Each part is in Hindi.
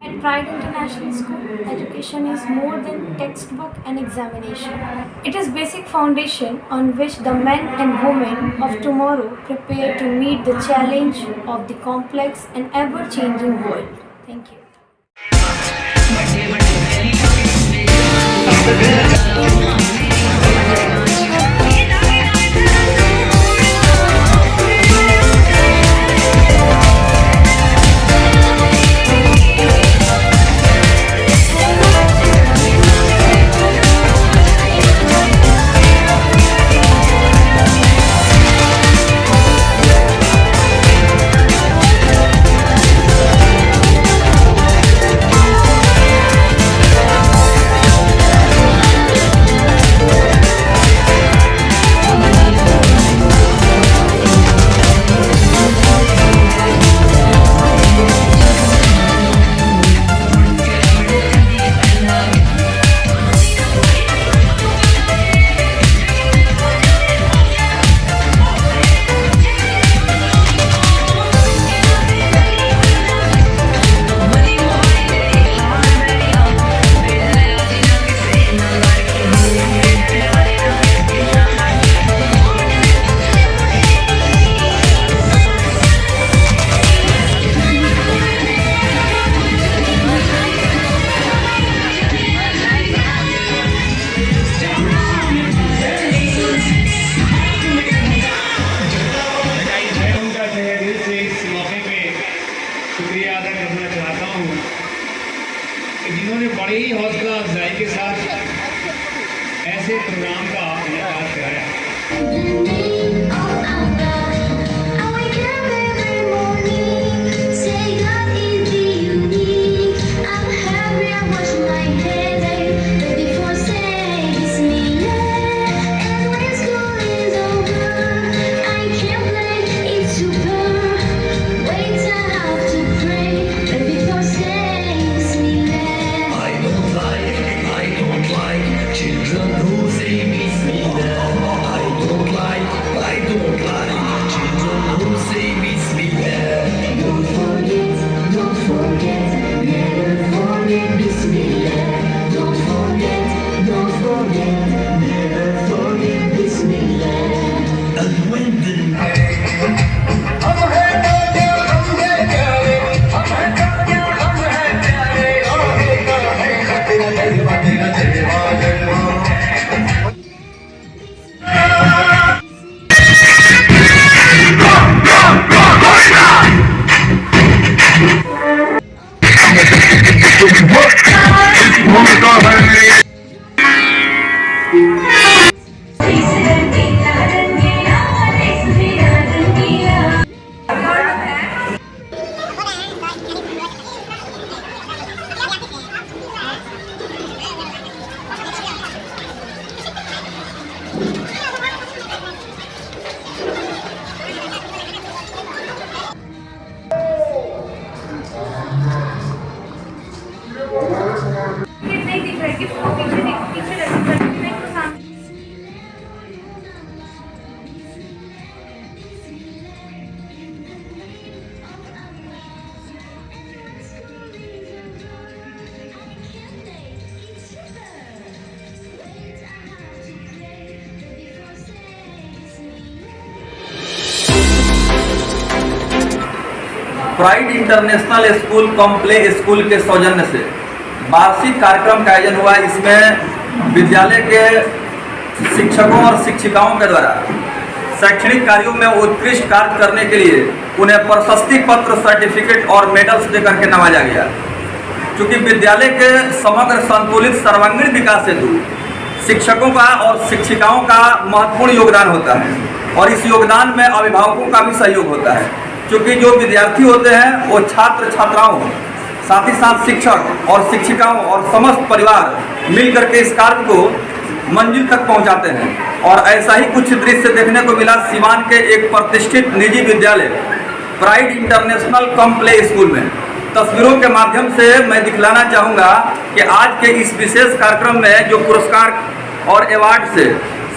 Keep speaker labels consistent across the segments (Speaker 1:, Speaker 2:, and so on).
Speaker 1: At Pride International School, education is more than textbook and examination. It is basic foundation on which the men and women of tomorrow prepare to meet the challenge of the complex and ever-changing world. Thank you.
Speaker 2: शुक्रिया अदा करना चाहता हूँ कि जिन्होंने बड़े ही हौसला अफजाई के साथ ऐसे प्रोग्राम का इनेकाद कराया।
Speaker 3: प्राइड इंटरनेशनल स्कूल कम प्ले स्कूल के सौजन्य से वार्षिक कार्यक्रम का आयोजन हुआ। इसमें विद्यालय के शिक्षकों और शिक्षिकाओं के द्वारा शैक्षणिक कार्यों में उत्कृष्ट कार्य करने के लिए उन्हें प्रशस्ति पत्र, सर्टिफिकेट और मेडल्स देकर के नवाजा गया। क्योंकि विद्यालय के समग्र संतुलित सर्वांगीण विकास हेतु शिक्षकों का और शिक्षिकाओं का महत्वपूर्ण योगदान होता है और इस योगदान में अभिभावकों का भी सहयोग होता है। क्योंकि जो विद्यार्थी होते हैं वो छात्र छात्राओं, साथ ही साथ शिक्षक और शिक्षिकाओं और समस्त परिवार मिल करके इस कार्य को मंजिल तक पहुंचाते हैं। और ऐसा ही कुछ दृश्य देखने को मिला सीवान के एक प्रतिष्ठित निजी विद्यालय प्राइड इंटरनेशनल कम प्ले स्कूल में। तस्वीरों के माध्यम से मैं दिखलाना चाहूँगा कि आज के इस विशेष कार्यक्रम में जो पुरस्कार और अवार्ड से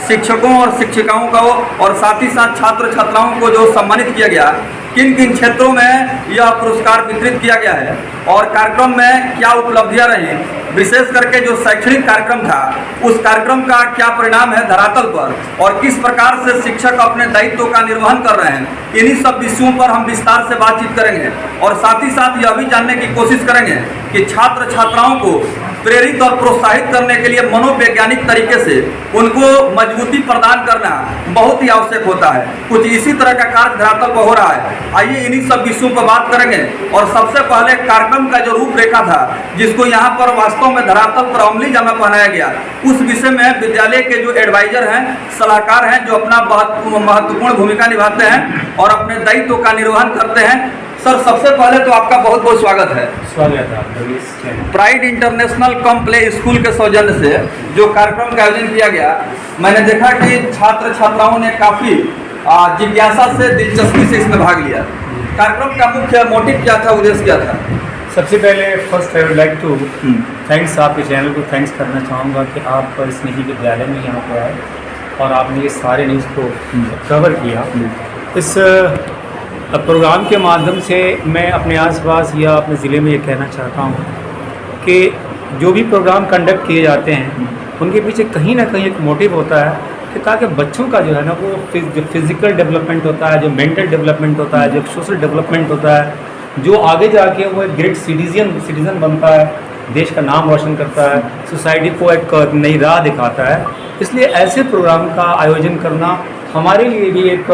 Speaker 3: शिक्षकों और शिक्षिकाओं को और साथ ही साथ छात्र छात्राओं को जो सम्मानित किया गया, किन किन क्षेत्रों में यह पुरस्कार वितरित किया गया है और कार्यक्रम में क्या उपलब्धियां रही, विशेष करके जो शैक्षणिक कार्यक्रम था उस कार्यक्रम का क्या परिणाम है धरातल पर और किस प्रकार से शिक्षक अपने दायित्व का निर्वहन कर रहे हैं, इन्हीं सब विषयों पर हम विस्तार से बातचीत करेंगे और साथ ही साथ यह भी जानने की कोशिश करेंगे कि छात्र छात्राओं को प्रेरित और प्रोत्साहित करने के लिए मनोवैज्ञानिक तरीके से उनको मजबूती प्रदान करना बहुत ही आवश्यक होता है। कुछ इसी तरह का कार्य धरातल पर हो रहा है। आइए इन्हीं सब विषयों पर बात करेंगे और सबसे पहले कार्यक्रम का जो रूपरेखा था जिसको यहाँ पर वास्तव में धरातल पर अमली जामा पहनाया गया, उस विषय में विद्यालय के जो एडवाइजर हैं, सलाहकार हैं, जो अपना महत्वपूर्ण भूमिका निभाते हैं और अपने दायित्व का निर्वहन करते हैं। सर, सबसे पहले तो आपका बहुत बहुत स्वागत है।
Speaker 2: स्वागत है आपका।
Speaker 3: प्राइड इंटरनेशनल कम प्ले स्कूल के सौजन्य से जो कार्यक्रम का आयोजन किया गया, मैंने देखा कि छात्र छात्राओं ने काफ़ी जिज्ञासा से, दिलचस्पी से इसमें भाग लिया। कार्यक्रम का मुख्य मोटिव क्या था, उद्देश्य क्या था?
Speaker 4: सबसे पहले first I would like to thanks, आपके चैनल को थैंक्स करना चाहूँगा कि आप इस निजी विद्यालय में यहाँ पर आए और आपने ये सारे न्यूज़ को कवर किया। इस प्रोग्राम के माध्यम से मैं अपने आसपास या अपने ज़िले में ये कहना चाहता हूँ कि जो भी प्रोग्राम कंडक्ट किए जाते हैं उनके पीछे कहीं ना कहीं एक मोटिव होता है कि ताकि बच्चों का जो है ना वो जो फिज़िकल डेवलपमेंट होता है, जो मेंटल डेवलपमेंट होता है, जो सोशल डेवलपमेंट होता है, जो आगे जाके वो एक ग्रेट सिटीज़न बनता है, देश का नाम रोशन करता है, सोसाइटी को एक नई राह दिखाता है। इसलिए ऐसे प्रोग्राम का आयोजन करना हमारे लिए भी एक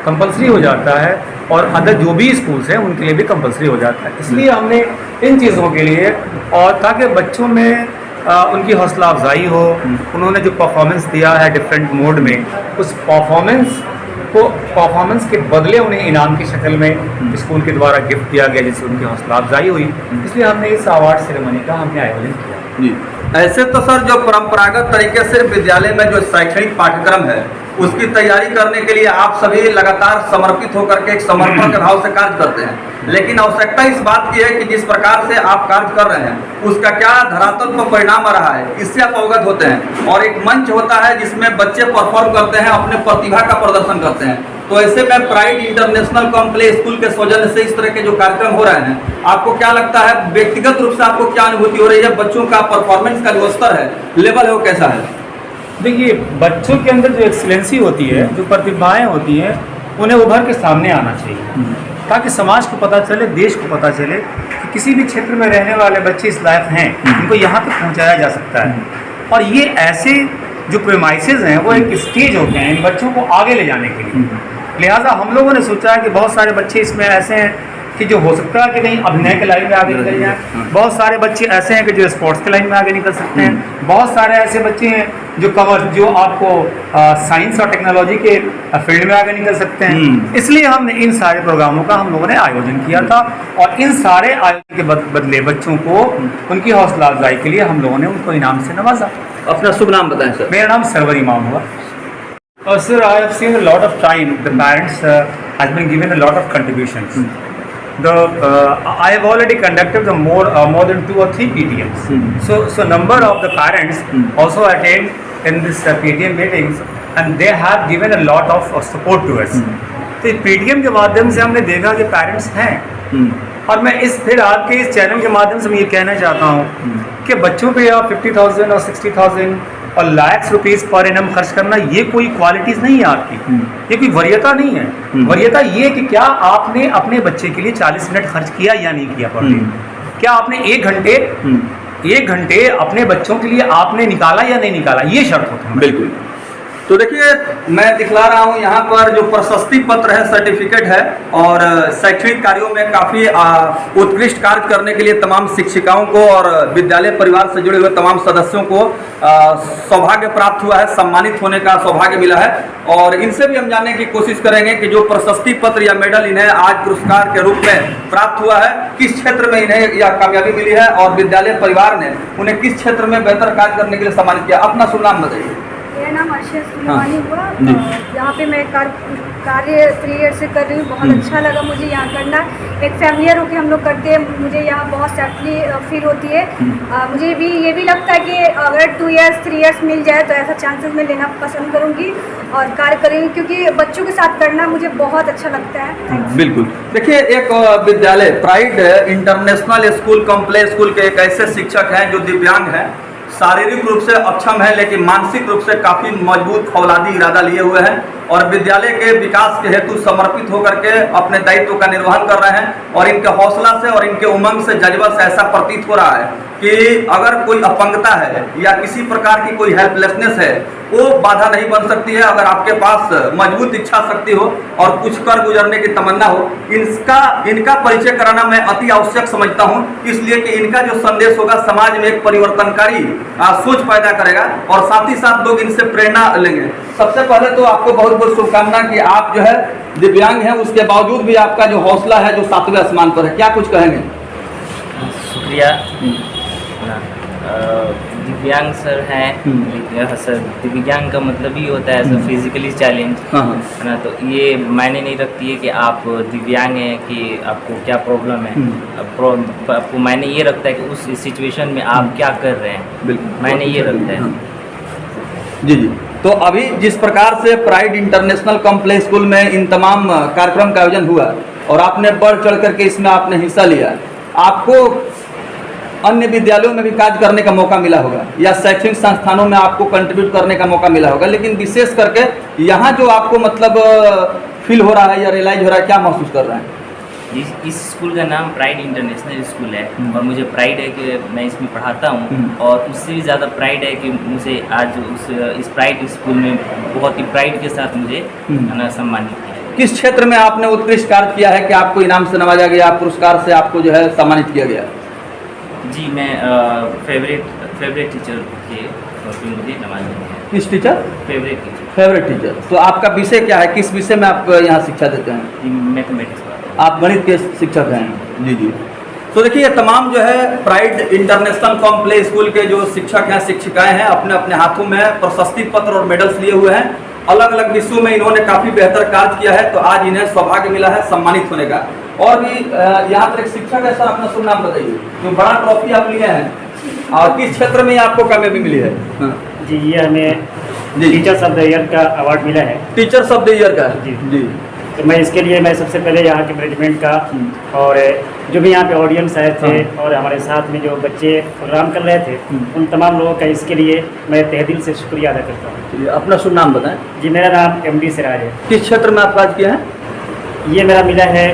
Speaker 4: कंपलसरी हो जाता है और अदर जो भी स्कूल्स हैं उनके लिए भी कंपलसरी हो जाता है। इसलिए हमने इन चीज़ों के लिए और ताकि बच्चों में उनकी हौसला अफजाई हो, उन्होंने जो परफॉर्मेंस दिया है डिफरेंट मोड में, उस परफॉर्मेंस के बदले उन्हें इनाम की शक्ल में स्कूल के द्वारा गिफ्ट दिया गया, जिससे उनकी हौसला अफजाई हुई। इसलिए हमने इस अवार्ड सेरेमनी का हमने आयोजन किया।
Speaker 3: जी, ऐसे तो सर जो परंपरागत तरीके से विद्यालय में जो शैक्षणिक पाठ्यक्रम है उसकी तैयारी करने के लिए आप सभी लगातार समर्पित होकर के एक समर्पण के भाव से कार्य करते हैं, लेकिन आवश्यकता इस बात की है कि जिस प्रकार से आप कार्य कर रहे हैं उसका क्या धरातल पर परिणाम आ रहा है, इससे आप अवगत होते हैं और एक मंच होता है जिसमें बच्चे परफॉर्म करते हैं, अपने प्रतिभा का प्रदर्शन करते हैं। तो ऐसे में प्राइड इंटरनेशनल कम प्ले स्कूल के सौजन्य से इस तरह के जो कार्यक्रम हो रहे हैं, आपको क्या लगता है, व्यक्तिगत रूप से आपको क्या अनुभूति हो रही है? बच्चों का परफॉर्मेंस का जो स्तर है, लेवल है, वो कैसा है?
Speaker 4: देखिए, बच्चों के अंदर जो एक्सीलेंसी होती है, जो प्रतिभाएं होती हैं, उन्हें उभर के सामने आना चाहिए ताकि समाज को पता चले, देश को पता चले कि किसी भी क्षेत्र में रहने वाले बच्चे इस लायक हैं, इनको यहाँ तक पहुँचाया जा सकता है। और ये ऐसे जो प्रेमाइसेस हैं वो एक स्टेज होते हैं इन बच्चों को आगे ले जाने के लिए। लिहाजा हम लोगों ने सोचा है कि बहुत सारे बच्चे इसमें ऐसे हैं कि जो हो सकता है कि कहीं अभिनय के लाइन में आगे निकल जाएं, बहुत सारे बच्चे ऐसे हैं कि जो स्पोर्ट्स के लाइन में आगे निकल सकते हैं, बहुत सारे ऐसे बच्चे हैं जो आपको साइंस और टेक्नोलॉजी के फील्ड में आगे निकल सकते हैं। इसलिए हमने इन सारे प्रोग्रामों का हम लोगों ने आयोजन किया था और इन सारे आयोजन के बदले बच्चों को उनकी हौसला अफजाई के लिए हम लोगों ने उनको इनाम से नवाजा।
Speaker 3: अपना शुभ नाम बताएं सर।
Speaker 4: मेरा नाम सरवर इमाम हुआ। Sir, I have seen a lot of time the parents has been given a lot of contributions. I have already conducted the more than 2 or 3 PTMs. So number of the parents also attend in this PTM meetings and they have given a lot of support to us. तो PTM के माध्यम से हमने देखा कि पेरेंट्स हैं और मैं फिर आपके इस चैनल के माध्यम से मैं ये कहना चाहता हूँ कि बच्चों पे आप 50,000 और 60,000 और लाख रुपीस पर एनम खर्च करना ये कोई क्वालिटीज़ नहीं है आपकी, ये कोई वरीयता नहीं है। वरीयता ये कि क्या आपने अपने बच्चे के लिए 40 मिनट खर्च किया या नहीं किया पर डे, क्या आपने 1 घंटे अपने बच्चों के लिए आपने निकाला या नहीं निकाला, ये शर्त होता है।
Speaker 3: बिल्कुल। तो देखिए, मैं दिखला रहा हूँ यहाँ पर जो प्रशस्ति पत्र है, सर्टिफिकेट है और शैक्षणिक कार्यों में काफ़ी उत्कृष्ट कार्य करने के लिए तमाम शिक्षिकाओं को और विद्यालय परिवार से जुड़े हुए तमाम सदस्यों को सौभाग्य प्राप्त हुआ है, सम्मानित होने का सौभाग्य मिला है। और इनसे भी हम जानने की कोशिश करेंगे कि जो प्रशस्ति पत्र या मेडल इन्हें आज पुरस्कार के रूप में प्राप्त हुआ है, किस क्षेत्र में इन्हें यह कामयाबी मिली है और विद्यालय परिवार ने उन्हें किस क्षेत्र में बेहतर कार्य करने के लिए सम्मानित किया। अपना शुभ नाम बताइए।
Speaker 5: मेरा नाम आशिया सुलेमानी हुआ। यहाँ पे मैं कार्य 3 ईयर से कर रही हूँ। बहुत अच्छा लगा मुझे यहाँ करना। एक फैमिलियर होकर हम लोग करते हैं, मुझे यहाँ बहुत सेफ्टी फील होती है। मुझे भी ये भी लगता है कि अगर 2 ईयर्स 3 ईयर्स मिल जाए तो ऐसा चांसेस मैं लेना पसंद करूँगी और कार्य करूँगी, क्योंकि बच्चों के साथ करना मुझे बहुत अच्छा लगता है।
Speaker 3: बिल्कुल। देखिए, एक विद्यालय pride international school complex school के एक ऐसे शिक्षक हैं जो दिव्यांग हैं, शारीरिक रूप से अक्षम है लेकिन मानसिक रूप से काफ़ी मजबूत फौलादी इरादा लिए हुए हैं और विद्यालय के विकास के हेतु समर्पित होकर के अपने दायित्व का निर्वहन कर रहे हैं। और इनके हौसला से और इनके उमंग से, जज्बा से ऐसा प्रतीत हो रहा है कि अगर कोई अपंगता है या किसी प्रकार की कोई हेल्पलेसनेस है, वो बाधा नहीं बन सकती है। अगर आपके पास मजबूत इच्छा शक्ति हो और कुछ कर गुजरने की तमन्ना हो, इनका परिचय कराना मैं अति आवश्यक समझता हूँ, इसलिए कि इनका जो संदेश होगा समाज में एक परिवर्तनकारी सोच पैदा करेगा और साथ ही साथ लोग इनसे प्रेरणा लेंगे। सबसे पहले तो आपको बहुत बहुत शुभकामना कि आप जो है दिव्यांग हैं, उसके बावजूद भी आपका जो हौसला है जो 7वें आसमान पर है। क्या कुछ कहेंगे?
Speaker 6: शुक्रिया। दिव्यांग सर हैं, सर दिव्यांग का मतलब ही होता है सर फिजिकली चैलेंज, है ना। तो ये मायने नहीं रखती है कि आप दिव्यांग हैं कि आपको क्या प्रॉब्लम है। आपको मायने ये रखता है कि उस सिचुएशन में आप क्या कर रहे हैं, मायने ये रखता है।
Speaker 3: जी जी। तो अभी जिस प्रकार से प्राइड इंटरनेशनल कॉम्प्लेक्स स्कूल में इन तमाम कार्यक्रम का आयोजन हुआ और आपने बढ़ चढ़ करके इसमें आपने हिस्सा लिया, आपको अन्य विद्यालयों में भी कार्य करने का मौका मिला होगा या शैक्षणिक संस्थानों में आपको कंट्रीब्यूट करने का मौका मिला होगा, लेकिन विशेष करके यहाँ जो आपको मतलब फील हो रहा है या रियलाइज हो रहा है, क्या महसूस कर रहे हैं?
Speaker 6: इस स्कूल का नाम प्राइड इंटरनेशनल स्कूल है और मुझे प्राइड है कि मैं इसमें पढ़ाता हूँ और उससे भी ज़्यादा प्राइड है कि मुझे आज इस प्राइड स्कूल में बहुत ही प्राइड के साथ मुझे सम्मानित किया।
Speaker 3: किस क्षेत्र में आपने उत्कृष्ट कार्य किया है कि आपको इनाम से नवाजा गया, पुरस्कार से आपको जो है सम्मानित किया गया?
Speaker 6: जी, मैं फेवरेट टीचर के मुझे नवाजा गया।
Speaker 3: किस टीचर? Favourite teacher. तो आपका विषय क्या है, किस विषय में आप यहाँ शिक्षा देते हैं?
Speaker 6: मैथमेटिक्स।
Speaker 3: आप गणित के शिक्षक हैं? जी जी। तो देखिए, ये तमाम जो है प्राइड इंटरनेशनल कॉम्प्लेक्स स्कूल के जो शिक्षक हैं, शिक्षिकाएं हैं, अपने अपने हाथों में प्रशस्ति पत्र और मेडल्स लिए हुए हैं। अलग अलग विषयों में इन्होंने काफ़ी बेहतर कार्य किया है, तो आज इन्हें सौभाग्य मिला है सम्मानित होने का। और भी यहाँ पर एक शिक्षक है, सर अपना शुभ नाम बताइए। जो बड़ा ट्रॉफी आप लिए हैं और किस क्षेत्र में आपको कामयाबी मिली है?
Speaker 4: जी, ये हमें टीचर्स ऑफ द ईयर का अवार्ड मिला है।
Speaker 3: टीचर्स ऑफ द ईयर का?
Speaker 4: जी
Speaker 3: जी।
Speaker 4: तो मैं इसके लिए मैं सबसे पहले यहाँ के मैनेजमेंट का और जो भी यहाँ पे ऑडियंस आए थे और हमारे साथ में जो बच्चे प्रोग्राम कर रहे थे, उन तमाम लोगों का इसके लिए मैं तहे दिल से शुक्रिया अदा करता हूँ।
Speaker 3: अपना शुभ नाम बताएं।
Speaker 4: जी, मेरा नाम MD सिराज है।
Speaker 3: किस क्षेत्र में आप कार्य किया है?
Speaker 4: ये मेरा मिला है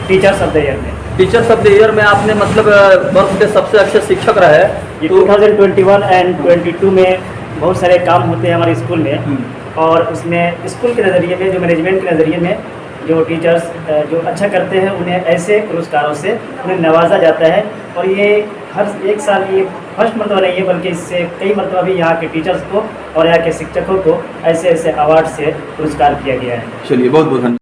Speaker 4: टीचर्स ऑफ द ईयर में।
Speaker 3: टीचर्स ऑफ द ईयर में आपने मतलब वर्ष के सबसे अच्छे शिक्षक रहे।
Speaker 4: ये 2021 एंड 22 में बहुत सारे काम होते हैं हमारे स्कूल में और उसमें स्कूल के नज़रिए में, जो मैनेजमेंट के नज़रिए में जो टीचर्स जो अच्छा करते हैं उन्हें ऐसे पुरस्कारों से उन्हें नवाजा जाता है। और ये हर एक साल ये फर्स्ट मरतबा नहीं है, बल्कि इससे कई मरतबा भी यहाँ के टीचर्स को और यहाँ के शिक्षकों को ऐसे ऐसे अवार्ड से पुरस्कार किया गया है।
Speaker 3: चलिए, बहुत बहुत धन्यवाद।